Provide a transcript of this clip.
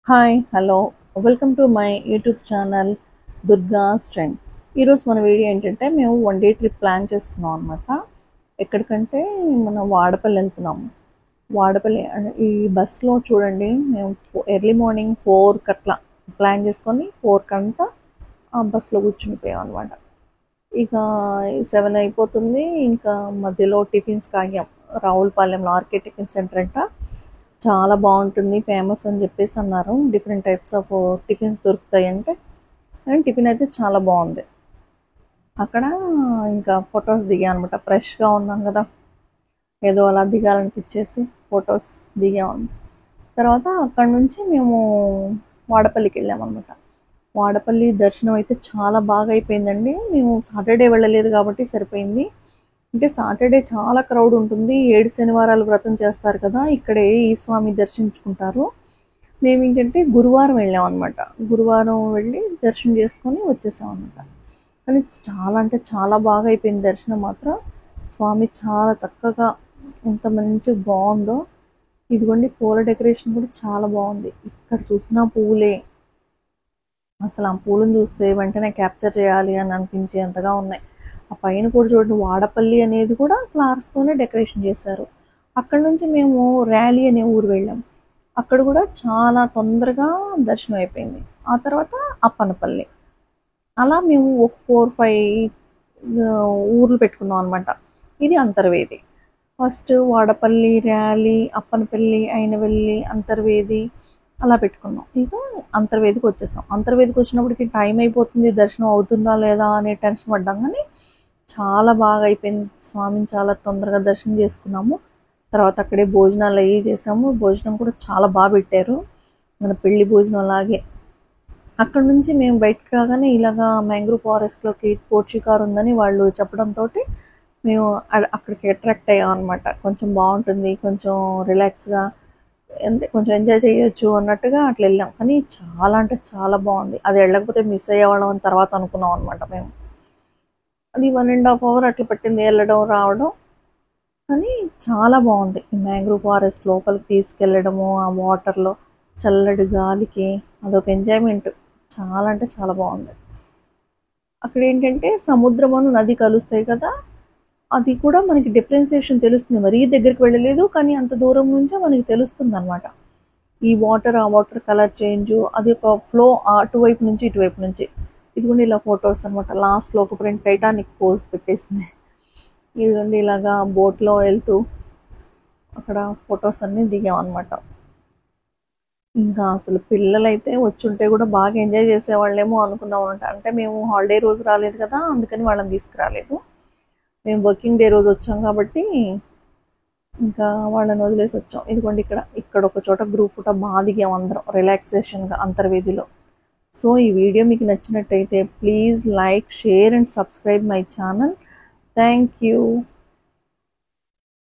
Hi hello welcome to my YouTube channel Durga స్ట్రెంగ్. ఈరోజు మన వీడియో ఏంటంటే మేము వన్ డే ట్రిప్ ప్లాన్ చేసుకున్నాం అనమాట. ఎక్కడికంటే మనం వాడపల్లి వెళ్తున్నాము. వాడపల్లి ఈ బస్సులో చూడండి, మేము ఎర్లీ మార్నింగ్ 4కి అట్లా ప్లాన్ చేసుకొని 4కి అంతా ఆ బస్సులో కూర్చునిపోయాం అనమాట. ఇక 7 అయిపోతుంది. ఇంకా మధ్యలో టిఫిన్స్కి ఆగాం. రావులపాలెంలో ఆర్కే టిఫిన్ సెంటర్ అంట చాలా బాగుంటుంది, ఫేమస్ అని చెప్పేసి అన్నారు. డిఫరెంట్ టైప్స్ ఆఫ్ టిఫిన్స్ దొరుకుతాయి అంటే, అండ్ టిఫిన్ అయితే చాలా బాగుంది. అక్కడ ఇంకా ఫొటోస్ దిగాం అనమాట. ఫ్రెష్గా ఉన్నాం కదా, ఏదో అలా దిగాలనిపించేసి ఫొటోస్ దిగాం. తర్వాత అక్కడ నుంచి మేము వాడపల్లికి వెళ్ళామన్నమాట. వాడపల్లి దర్శనం అయితే చాలా బాగా అయిపోయిందండి. మేము సాటర్డే వెళ్ళలేదు కాబట్టి సరిపోయింది. అంటే సాటర్డే చాలా క్రౌడ్ ఉంటుంది. 7 శనివారాలు వ్రతం చేస్తారు కదా, ఇక్కడే ఈ స్వామి దర్శించుకుంటారు. మేము ఏంటంటే గురువారం వెళ్ళాం అనమాట. గురువారం వెళ్ళి దర్శనం చేసుకొని వచ్చేసాం అనమాట. కానీ చాలా అంటే చాలా బాగా అయిపోయింది దర్శనం మాత్రం. స్వామి చాలా చక్కగా ఎంత మంచి బాగుందో. ఇదిగోండి, పూల డెకరేషన్ కూడా చాలా బాగుంది. ఇక్కడ చూసిన పువ్వులే, అసలు ఆ పూలను చూస్తే వెంటనే క్యాప్చర్ చేయాలి అని అనిపించేంతగా ఉన్నాయి. ఆ పైన కూడా చూడండి, వాడపల్లి అనేది కూడా ఫ్లవర్స్తోనే డెకరేషన్ చేశారు. అక్కడ నుంచి మేము ర్యాలీ అనే ఊరు వెళ్ళాం. అక్కడ కూడా చాలా తొందరగా దర్శనం అయిపోయింది. ఆ తర్వాత అప్పనపల్లి, అలా మేము ఒక 4-5 ఊర్లు పెట్టుకున్నాం అనమాట. ఇది అంతర్వేది. ఫస్ట్ వాడపల్లి, ర్యాలీ, అప్పనపల్లి, అయినవెల్లి, అంతర్వేది అలా పెట్టుకున్నాం. ఇక అంతర్వేదికి వచ్చేసాం. అంతర్వేదికి వచ్చినప్పటికి టైం అయిపోతుంది, దర్శనం అవుతుందా లేదా అనే టెన్షన్ పడ్డాం. కానీ చాలా బాగా అయిపోయింది. స్వామిని చాలా తొందరగా దర్శనం చేసుకున్నాము. తర్వాత అక్కడే భోజనాలు అవి చేసాము. భోజనం కూడా చాలా బాగా పెట్టారు, మన పెళ్లి భోజనం లాగే. అక్కడ నుంచి మేము బయటకు రాగానే ఇలాగా మ్యాంగ్రూవ్ ఫారెస్ట్లోకి పోర్చుగారు ఉందని వాళ్ళు చెప్పడంతో మేము అక్కడికి అట్రాక్ట్ అయ్యాం అనమాట. కొంచెం బాగుంటుంది, కొంచెం రిలాక్స్గా, కొంచెం ఎంజాయ్ చేయొచ్చు అన్నట్టుగా అట్లా వెళ్ళాం. కానీ చాలా అంటే చాలా బాగుంది. అది వెళ్ళకపోతే మిస్ అయ్యేవాళ్ళం అని తర్వాత అనుకున్నాం అనమాట మేము. అది 1.5 అవర్ అట్లా పట్టింది వెళ్ళడం రావడం. కానీ చాలా బాగుంది. ఈ మ్యాంగ్రూవ్ ఫారెస్ట్ లోపలికి తీసుకెళ్ళడము, ఆ వాటర్లో చల్లటి గాలికి అదొక ఎంజాయ్మెంట్. చాలా అంటే చాలా బాగుంది. అక్కడ ఏంటంటే సముద్రమును నది కలుస్తాయి కదా, అది కూడా మనకి డిఫరెన్సియేషన్ తెలుస్తుంది. మరీ దగ్గరికి వెళ్ళలేదు కానీ అంత దూరం నుంచే మనకి తెలుస్తుంది అనమాట. ఈ వాటర్, ఆ వాటర్ కలర్ చేంజ్, అది ఒక ఫ్లో అటువైపు నుంచి ఇటువైపు నుంచి. ఇదిగోండి ఇలా ఫొటోస్ అనమాట. లాస్ట్లో ఒక ఫ్రెండ్ టైటానిక్ పోజ్ పెట్టేసింది. ఇదిగోండి ఇలాగా బోట్లో వెళ్తూ అక్కడ ఫొటోస్ అన్నీ దిగాం అనమాట. ఇంకా అసలు పిల్లలైతే వచ్చుంటే కూడా బాగా ఎంజాయ్ చేసేవాళ్ళేమో అనుకున్నాం అనమాట. అంటే మేము హాలిడే రోజు రాలేదు కదా, అందుకని వాళ్ళని తీసుకురాలేదు. మేము వర్కింగ్ డే రోజు వచ్చాం కాబట్టి ఇంకా వాళ్ళని వదిలేసి వచ్చాం. ఇదిగోండి ఇక్కడ ఒక చోట గ్రూప్ ఫోటో బాగా దిగాం అందరం రిలాక్సేషన్గా అంతర్వేదిలో. సో ఈ వీడియో మీకు నచ్చినట్టయితే please like, share and subscribe my channel. Thank you.